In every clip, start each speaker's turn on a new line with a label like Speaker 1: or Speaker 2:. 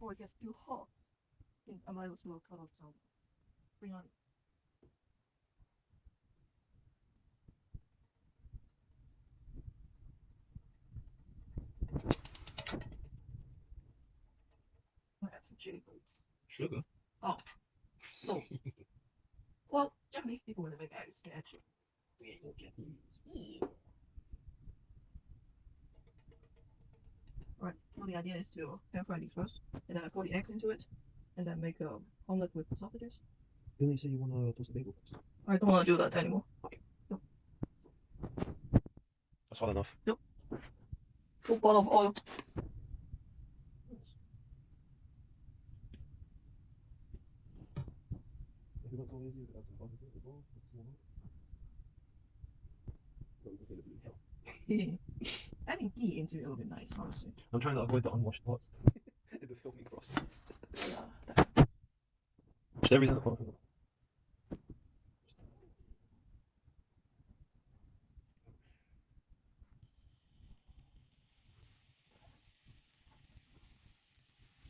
Speaker 1: before it gets too hot, I think I might as well cut off some spring onion. I'll add some chili flakes.
Speaker 2: Sugar?
Speaker 1: Oh, salt. Well, Japanese people when they make eggs, they actually create more Japanese. Alright, so the idea is to pan fry these first, and then I pour the eggs into it, and then make a omelet with sausages.
Speaker 2: Didn't you say you want to toast the bagel first?
Speaker 1: I don't want to do that anymore.
Speaker 2: Okay.
Speaker 1: Yep.
Speaker 2: That's hot enough.
Speaker 1: Yep. Full bottle of oil.
Speaker 2: If you want so easy, you could add some butter to it as well.
Speaker 1: Adding ghee into it would be nice, honestly.
Speaker 2: I'm trying to avoid the unwashed pot in the filming process.
Speaker 1: Yeah.
Speaker 2: Just everything apart from it.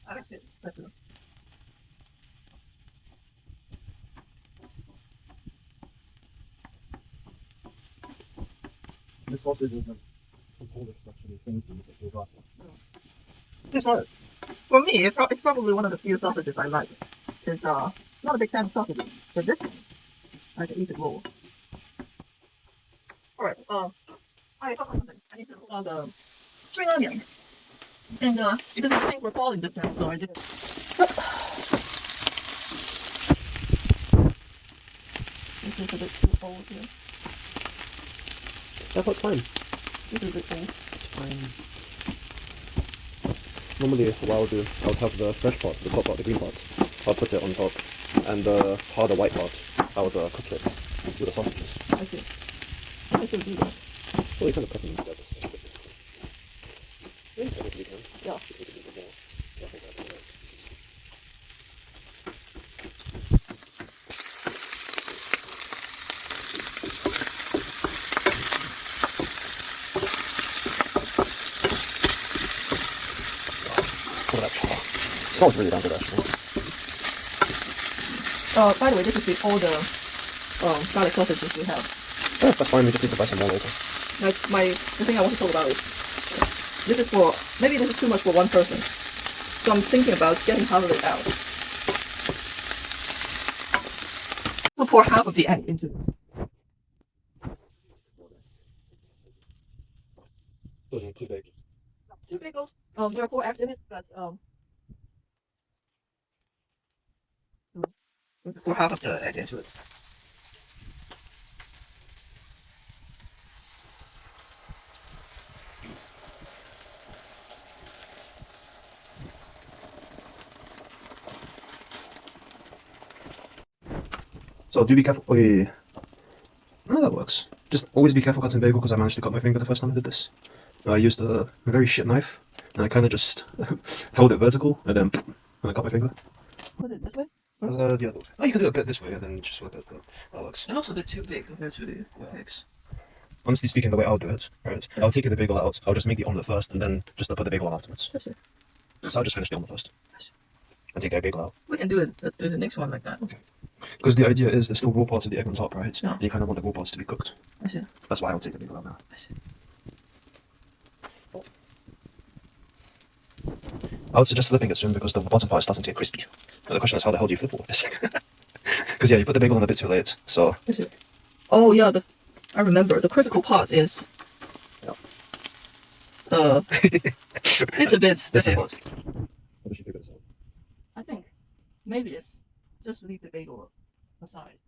Speaker 1: That's it. That's enough.
Speaker 2: This sausage is a Polish actually thing to make it It's not.
Speaker 1: For me, it's probably one of the few sausages I like. It's not a big fan of sausages, but this one has an easy roll. Alright, I thought of something. I need to pull out the spring onion. And it didn't think we're falling this time, so I didn't. This is a bit too old here.
Speaker 2: That's fine.
Speaker 1: This is a bit old.
Speaker 2: It's fine. Normally, what I would do, I would have the fresh part, the top part, the green part. I would put it on top, and the harder white part, I would cook it with the sausages.
Speaker 1: I see. I can do that.
Speaker 2: Well, you kind of cut them together. Yeah, you can.
Speaker 1: Yeah.
Speaker 2: It smells really damn good, actually.
Speaker 1: By the way, this is all the garlic sausages we have.
Speaker 2: Yeah, that's fine. We just need to buy some more later.
Speaker 1: The thing I want to talk about is this is for maybe this is too much for one person, so I'm thinking about getting half of it out. We'll pour half of the egg into it.
Speaker 2: Those are too big.
Speaker 1: 2 pickles. There are 4 eggs in it, but let's pour half of the egg into it.
Speaker 2: So do be careful. No, that works. Just always be careful cutting bagel because I managed to cut my finger the first time I did this. I used a very shit knife and I kind of just held it vertical and then I cut my finger.
Speaker 1: Put it this way?
Speaker 2: The other way. Oh, you can do it a bit this way and then just like that. That works.
Speaker 1: And also a bit too big compared to the eggs.
Speaker 2: Honestly speaking, the way I'll do it, right, I'll take the bagel out, I'll just make the omelette first and then just put the bagel on afterwards.
Speaker 1: That's it.
Speaker 2: So I'll just finish the omelette first. And take the bagel out.
Speaker 1: We can do the next one like that.
Speaker 2: Okay. Because the idea is there's still raw parts of the egg on top, right?
Speaker 1: Yeah.
Speaker 2: And you kind of want the raw parts to be cooked.
Speaker 1: I see.
Speaker 2: That's why I'll take the bagel out now.
Speaker 1: I see.
Speaker 2: I would suggest flipping it soon because the bottom part is starting to get crispy. And the question is, how the hell do you flip all of this? Because yeah, you put the bagel on a bit too late, so...
Speaker 1: I see. Oh yeah, I remember. The critical part is... it's a bit difficult.
Speaker 2: How does she figure this out?
Speaker 1: I think maybe it's just leave the bagel aside.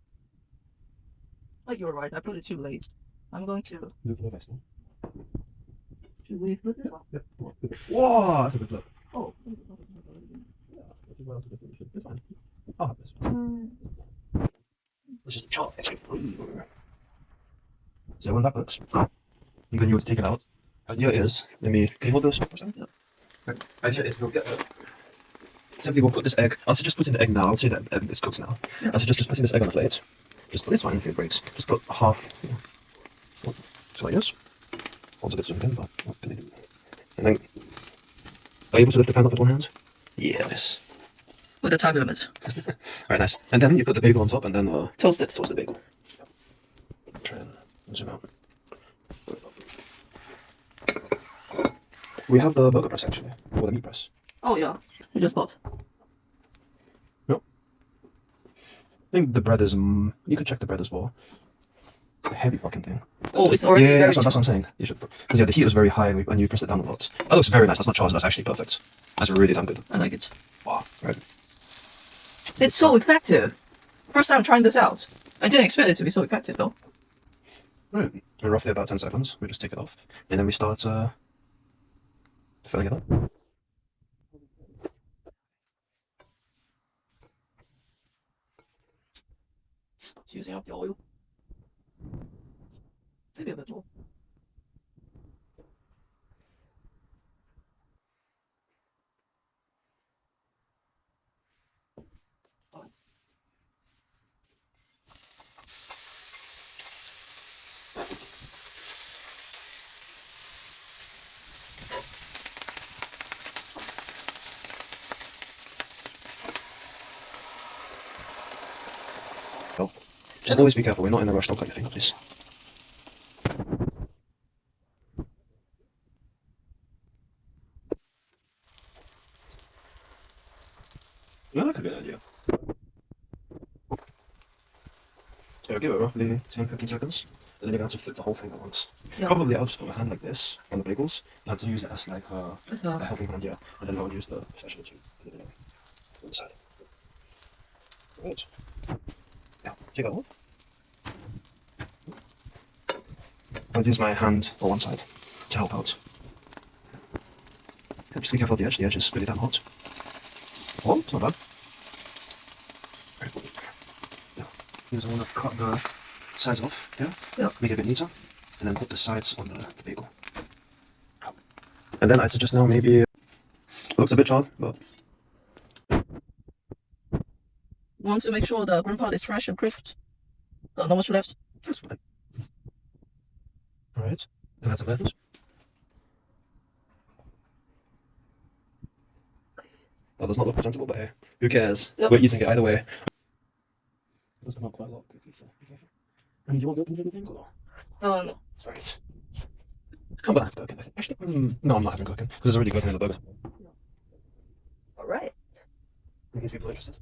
Speaker 1: Like you're right, I put it too late. I'm going to...
Speaker 2: Do it for the best, no?
Speaker 1: Should we flip it?
Speaker 2: Yep. Whoa, that's a good flip.
Speaker 1: Oh.
Speaker 2: Yeah, that's well to definition. It's fine. I'll have this. Let's just chop it through. So when that cooks, you can use take it out. Idea is, can you hold this for a second? Yeah. Right. Idea is we'll get simply we'll put this egg. I'll suggest putting the egg now. I'll say that egg is cooked now. Yeah. I'll suggest just putting this egg on the plate. Just put this fine if it breaks. Just put half. Yeah. So like this. Also a bit zoom in, but what can I do? And then, are you able to lift the pan up with one hand? Yes.
Speaker 1: With a time limit.
Speaker 2: Alright, nice. And then you put the bagel on top and then
Speaker 1: Toast it.
Speaker 2: toast the bagel. Try and zoom out. We have the burger press actually, or the meat press.
Speaker 1: Oh yeah, you just bought.
Speaker 2: No. I think the bread is. You could check the bread as well. A heavy fucking thing.
Speaker 1: Oh, it's already
Speaker 2: Yeah,
Speaker 1: very
Speaker 2: that's what I'm saying. You should, because yeah, the heat is very high when you press it down a lot. That looks very nice. That's not charged. That's actually perfect. That's really damn good.
Speaker 1: I like it.
Speaker 2: Wow. Right.
Speaker 1: It's so effective. First time trying this out. I didn't expect it to be so effective though.
Speaker 2: Right. In roughly about 10 seconds, we just take it off, and then we start filling it up.
Speaker 1: It's using up the oil. Maybe a little.
Speaker 2: Oh. Just always be careful. We're not in a rush. Don't cut your finger, please. Yeah, that could be an idea. So give it roughly 10-15 seconds, and then you're going to flip the whole thing at once.
Speaker 1: Yeah.
Speaker 2: Probably I'll just put my hand like this on the bagels. You have to use it as like
Speaker 1: It's
Speaker 2: a helping hand, yeah. And then I'll use the special to put it on the side. Right. Yeah, take that off. I'll use my hand on one side to help out. Yeah, just be careful of the edge. The edge is really damn hot. Oh, it's not bad. Right. Yeah. You just want to cut the sides off, yeah?
Speaker 1: Yeah.
Speaker 2: Make it a bit neater, and then put the sides on the bagel. And then I suggest now maybe it looks a bit charred, but
Speaker 1: Want to make sure the green part is fresh and crisp. Not much left.
Speaker 2: that's fine. Alright, and that's about it. That does not look presentable, but hey, who cares?
Speaker 1: Yep.
Speaker 2: We're eating it either way. That's come out quite a lot. Be careful. And do you want the open bagel thing or no?
Speaker 1: No.
Speaker 2: Right. I'm gonna have gherkin, I think. Actually, no, I'm not having gherkin, because there's already gherkin in the burger.
Speaker 1: Alright.
Speaker 2: In case people are interested.